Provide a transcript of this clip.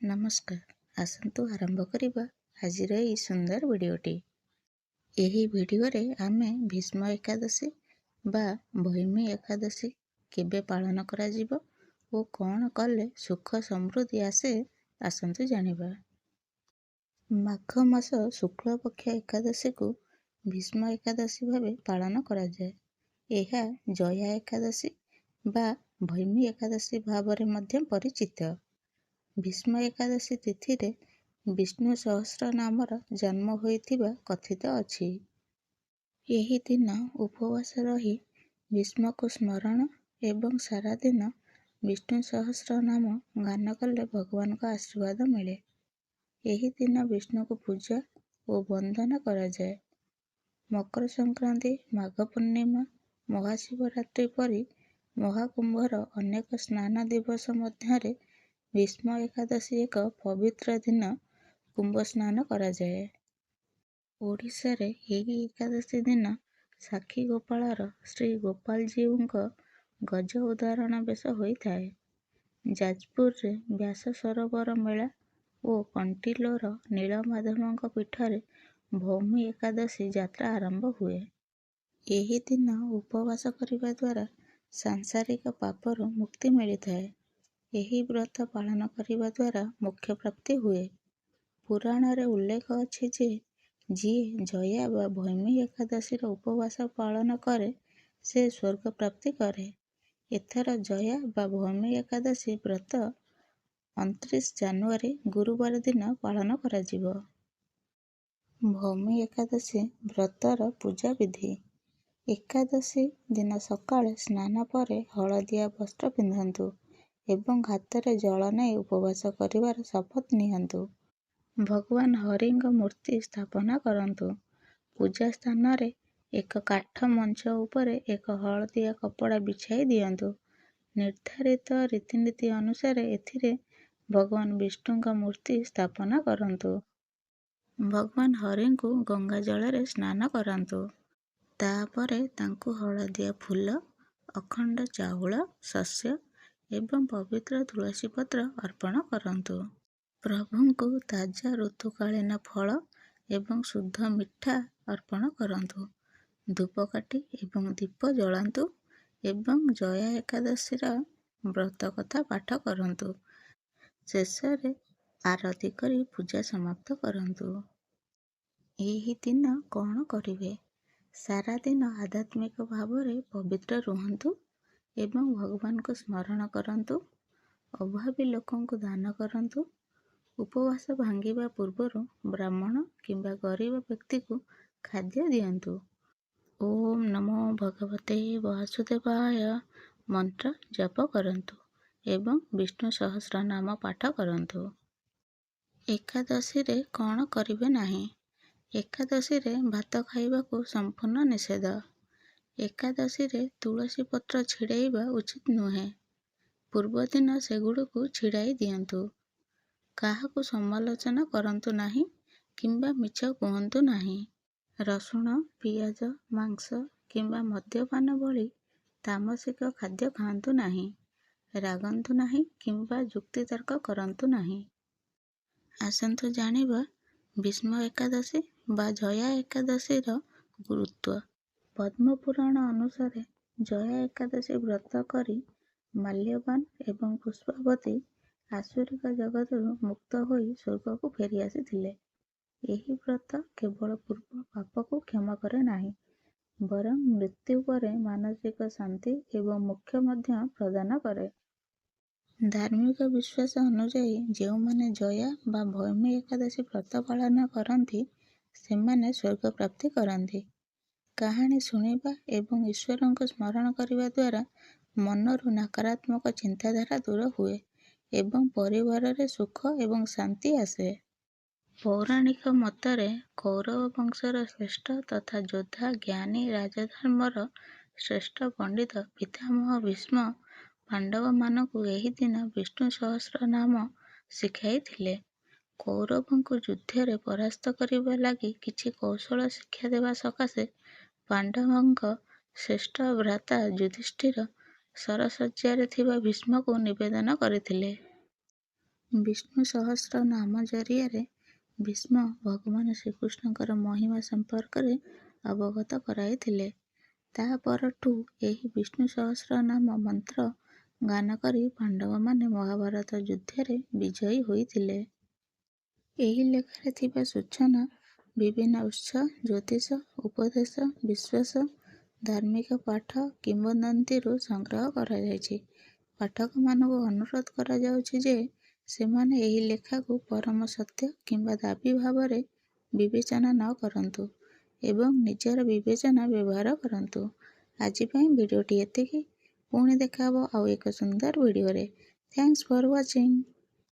ନମସ୍କାର। ଆସନ୍ତୁ ଆରମ୍ଭ କରିବା ଆଜିର ଏହି ସୁନ୍ଦର ଭିଡ଼ିଓଟି। ଏହି ଭିଡ଼ିଓରେ ଆମେ ଭୀଷ୍ମ ଏକାଦଶୀ ବା ଭୈମୀ ଏକାଦଶୀ କେବେ ପାଳନ କରାଯିବ ଓ କ'ଣ କଲେ ସୁଖ ସମୃଦ୍ଧି ଆସେ ଆସନ୍ତୁ ଜାଣିବା। ମାଘ ମାସ ଶୁକ୍ଳପକ୍ଷ ଏକାଦଶୀକୁ ଭୀଷ୍ମ ଏକାଦଶୀ ଭାବେ ପାଳନ କରାଯାଏ। ଏହା ଜୟା ଏକାଦଶୀ ବା ଭୈମୀ ଏକାଦଶୀ ଭାବରେ ମଧ୍ୟ ପରିଚିତ। ଭୀଷ୍ମ ଏକାଦଶୀ ତିଥିରେ ବିଷ୍ଣୁ ସହସ୍ର ନାମର ଜନ୍ମ ହୋଇଥିବା କଥିତ ଅଛି। ଏହି ଦିନ ଉପବାସ ରହି ଭୀଷ୍ମକୁ ସ୍ମରଣ ଏବଂ ସାରାଦିନ ବିଷ୍ଣୁ ସହସ୍ର ନାମ ଗାନ କଲେ ଭଗବାନଙ୍କ ଆଶୀର୍ବାଦ ମିଳେ। ଏହି ଦିନ ବିଷ୍ଣୁଙ୍କୁ ପୂଜା ଓ ବନ୍ଦନା କରାଯାଏ। ମକର ସଂକ୍ରାନ୍ତି, ମାଘ ପୂର୍ଣ୍ଣିମା, ମହାଶିବରାତ୍ରି ପରି ମହାକୁମ୍ଭର ଅନେକ ସ୍ନାନ ଦିବସ ମଧ୍ୟରେ ଭୀଷ୍ମ ଏକାଦଶୀ ଏକ ପବିତ୍ର ଦିନ କୁମ୍ଭ ସ୍ନାନ କରାଯାଏ। ଓଡ଼ିଶାରେ ଏହି ଏକାଦଶୀ ଦିନ ସାକ୍ଷୀ ଗୋପାଳର ଶ୍ରୀ ଗୋପାଳଜୀଉଙ୍କ ଗଜ ଉଦ୍ଧାରଣ ବେଶ ହୋଇଥାଏ। ଯାଜପୁରରେ ବ୍ୟାସ ସରୋବର ମେଳା ଓ କଣ୍ଟିଲୋର ନୀଳମାଧବଙ୍କ ପୀଠରେ ଭୌମୀ ଏକାଦଶୀ ଯାତ୍ରା ଆରମ୍ଭ ହୁଏ। ଏହି ଦିନ ଉପବାସ କରିବା ଦ୍ୱାରା ସାଂସାରିକ ପାପରୁ ମୁକ୍ତି ମିଳିଥାଏ। ଏହି ବ୍ରତ ପାଳନ କରିବା ଦ୍ୱାରା ମୋକ୍ଷ ପ୍ରାପ୍ତି ହୁଏ। ପୁରାଣରେ ଉଲ୍ଲେଖ ଅଛି ଯେ ଯିଏ ଜୟା ବା ଭୈମୀ ଏକାଦଶୀର ଉପବାସ ପାଳନ କରେ ସେ ସ୍ୱର୍ଗ ପ୍ରାପ୍ତି କରେ। ଏଥର ଜୟା ବା ଭୈମୀ ଏକାଦଶୀ ବ୍ରତ 29 ଜାନୁଆରୀ ଗୁରୁବାର ଦିନ ପାଳନ କରାଯିବ। ଭୌମୀ ଏକାଦଶୀ ବ୍ରତର ପୂଜା ବିଧି। ଏକାଦଶୀ ଦିନ ସକାଳେ ସ୍ନାନ ପରେ ହଳଦିଆ ବସ୍ତ୍ର ପିନ୍ଧନ୍ତୁ ଏବଂ ହାତରେ ଜଳ ନେଇ ଉପବାସ କରିବାର ଶପଥ ନିଅନ୍ତୁ। ଭଗବାନ ହରିଙ୍କ ମୂର୍ତ୍ତି ସ୍ଥାପନା କରନ୍ତୁ। ପୂଜା ସ୍ଥାନରେ ଏକ କାଠ ମଞ୍ଚ ଉପରେ ଏକ ହଳଦିଆ କପଡ଼ା ବିଛାଇ ଦିଅନ୍ତୁ। ନିର୍ଦ୍ଧାରିତ ରୀତିନୀତି ଅନୁସାରେ ଏଥିରେ ଭଗବାନ ବିଷ୍ଣୁଙ୍କ ମୂର୍ତ୍ତି ସ୍ଥାପନା କରନ୍ତୁ। ଭଗବାନ ହରିଙ୍କୁ ଗଙ୍ଗା ଜଳରେ ସ୍ନାନ କରାନ୍ତୁ। ତାପରେ ତାଙ୍କୁ ହଳଦିଆ ଫୁଲ, ଅଖଣ୍ଡ ଚାଉଳ, ଶସ୍ୟ ଏବଂ ପବିତ୍ର ତୁଳସୀ ପତ୍ର ଅର୍ପଣ କରନ୍ତୁ। ପ୍ରଭୁଙ୍କୁ ତାଜା ଋତୁକାଳୀନ ଫଳ ଏବଂ ଶୁଦ୍ଧ ମିଠା ଅର୍ପଣ କରନ୍ତୁ। ଧୂପକାଠି ଏବଂ ଦୀପ ଜଳାନ୍ତୁ ଏବଂ ଜୟା ଏକାଦଶୀର ବ୍ରତ କଥା ପାଠ କରନ୍ତୁ। ଶେଷରେ ଆରତି କରି ପୂଜା ସମାପ୍ତ କରନ୍ତୁ। ଏହି ଦିନ କ'ଣ କରିବେ? ସାରା ଦିନ ଆଧ୍ୟାତ୍ମିକ ଭାବରେ ପବିତ୍ର ରୁହନ୍ତୁ ଏବଂ ଭଗବାନଙ୍କୁ ସ୍ମରଣ କରନ୍ତୁ। ଅଭାବୀ ଲୋକଙ୍କୁ ଦାନ କରନ୍ତୁ। ଉପବାସ ଭାଙ୍ଗିବା ପୂର୍ବରୁ ବ୍ରାହ୍ମଣ କିମ୍ବା ଗରିବ ବ୍ୟକ୍ତିକୁ ଖାଦ୍ୟ ଦିଅନ୍ତୁ। ଓମ୍ ନମୋ ଭଗବତେ ବାସୁଦେବାୟ ମନ୍ତ୍ର ଜପ କରନ୍ତୁ ଏବଂ ବିଷ୍ଣୁ ସହସ୍ର ନାମ ପାଠ କରନ୍ତୁ। ଏକାଦଶୀରେ କ'ଣ କରିବେ ନାହିଁ? ଏକାଦଶୀରେ ଭାତ ଖାଇବାକୁ ସମ୍ପୂର୍ଣ୍ଣ ନିଷେଧ। ଏକାଦଶୀରେ ତୁଳସୀ ପତ୍ର ଛିଡ଼ାଇବା ଉଚିତ ନୁହେଁ। ପୂର୍ବଦିନ ସେଗୁଡ଼ିକୁ ଛିଡ଼ାଇ ଦିଅନ୍ତୁ। କାହାକୁ ସମାଲୋଚନା କରନ୍ତୁ ନାହିଁ କିମ୍ବା ମିଛ କୁହନ୍ତୁ ନାହିଁ। ରସୁଣ, ପିଆଜ, ମାଂସ କିମ୍ବା ମଦ୍ୟପାନ ଭଳି ତାମସିକ ଖାଦ୍ୟ ଖାଆନ୍ତୁ ନାହିଁ। ରାଗନ୍ତୁ ନାହିଁ କିମ୍ବା ଯୁକ୍ତିତର୍କ କରନ୍ତୁ ନାହିଁ। ଆସନ୍ତୁ ଜାଣିବା ଭୀଷ୍ମ ଏକାଦଶୀ ବା ଜୟା ଏକାଦଶୀର ଗୁରୁତ୍ୱ। ପଦ୍ମପୁରାଣ ଅନୁସାରେ ଜୟା ଏକାଦଶୀ ବ୍ରତ କରି ମାଲ୍ୟବାନ ଏବଂ ପୁଷ୍ପାବତୀ ଆସୁରିକ ଜଗତରୁ ମୁକ୍ତ ହୋଇ ସ୍ୱର୍ଗକୁ ଫେରି ଆସିଥିଲେ। ଏହି ବ୍ରତ କେବଳ ପୂର୍ବ ପାପକୁ କ୍ଷମା କରେ ନାହିଁ ବରଂ ମୃତ୍ୟୁ ପରେ ମାନସିକ ଶାନ୍ତି ଏବଂ ମୋକ୍ଷ ମଧ୍ୟ ପ୍ରଦାନ କରେ। ଧାର୍ମିକ ବିଶ୍ୱାସ ଅନୁଯାୟୀ ଯେଉଁମାନେ ଜୟା ବା ଭୈମୀ ଏକାଦଶୀ ବ୍ରତ ପାଳନ କରନ୍ତି ସେମାନେ ସ୍ୱର୍ଗ ପ୍ରାପ୍ତି କରନ୍ତି। କାହାଣୀ ଶୁଣିବା ଏବଂ ଈଶ୍ୱରଙ୍କୁ ସ୍ମରଣ କରିବା ଦ୍ୱାରା ମନରୁ ନକାରାତ୍ମକ ଚିନ୍ତାଧାରା ଦୂର ହୁଏ ଏବଂ ପରିବାରରେ ସୁଖ ଏବଂ ଶାନ୍ତି ଆସେ। ପୌରାଣିକ ମତରେ କୌରବ ବଂଶର ଶ୍ରେଷ୍ଠ ତଥା ଯୋଦ୍ଧା ଜ୍ଞାନୀ ରାଜଧର୍ମର ଶ୍ରେଷ୍ଠ ପଣ୍ଡିତ ପିତାମହ ଭୀଷ୍ମ ପାଣ୍ଡବମାନଙ୍କୁ ଏହି ଦିନ ବିଷ୍ଣୁ ସହସ୍ର ନାମ ଶିଖାଇଥିଲେ। କୌରବଙ୍କୁ ଯୁଦ୍ଧରେ ପରାସ୍ତ କରିବା ଲାଗି କିଛି କୌଶଳ ଶିକ୍ଷା ଦେବା ସକାଶେ ପାଣ୍ଡବଙ୍କ ଶ୍ରେଷ୍ଠ ଭ୍ରାତା ଯୁଧିଷ୍ଠିର ଶରଶଯ୍ୟାରେ ଥିବା ଭୀଷ୍ମଙ୍କୁ ନିବେଦନ କରିଥିଲେ। ବିଷ୍ଣୁ ସହସ୍ର ନାମ ଜରିଆରେ ଭୀଷ୍ମ ଭଗବାନ ଶ୍ରୀକୃଷ୍ଣଙ୍କର ମହିମା ସମ୍ପର୍କରେ ଅବଗତ କରାଇଥିଲେ। ତା ପରଠୁ ଏହି ବିଷ୍ଣୁ ସହସ୍ର ନାମ ମନ୍ତ୍ର ଗାନ କରି ପାଣ୍ଡବମାନେ ମହାଭାରତ ଯୁଦ୍ଧରେ ବିଜୟୀ ହୋଇଥିଲେ। ଏହି ଲେଖାରେ ଥିବା ସୂଚନା ବିଭିନ୍ନ ଉତ୍ସ, ଜ୍ୟୋତିଷ, ଉପଦେଶ, ବିଶ୍ୱାସ, ଧାର୍ମିକ ପାଠ, କିମ୍ବଦନ୍ତୀରୁ ସଂଗ୍ରହ କରାଯାଇଛି। ପାଠକମାନଙ୍କୁ ଅନୁରୋଧ କରାଯାଉଛି ଯେ ସେମାନେ ଏହି ଲେଖାକୁ ପରମ ସତ୍ୟ କିମ୍ବା ଦାବୀ ଭାବରେ ବିବେଚନା ନ କରନ୍ତୁ ଏବଂ ନିଜର ବିବେଚନା ବ୍ୟବହାର କରନ୍ତୁ। ଆଜି ପାଇଁ ଭିଡ଼ିଓଟି ଏତିକି। ପୁଣି ଦେଖା ହେବ ଆଉ ଏକ ସୁନ୍ଦର ଭିଡ଼ିଓରେ। ଥ୍ୟାଙ୍କ୍ସ ଫର ୱାଚିଂ।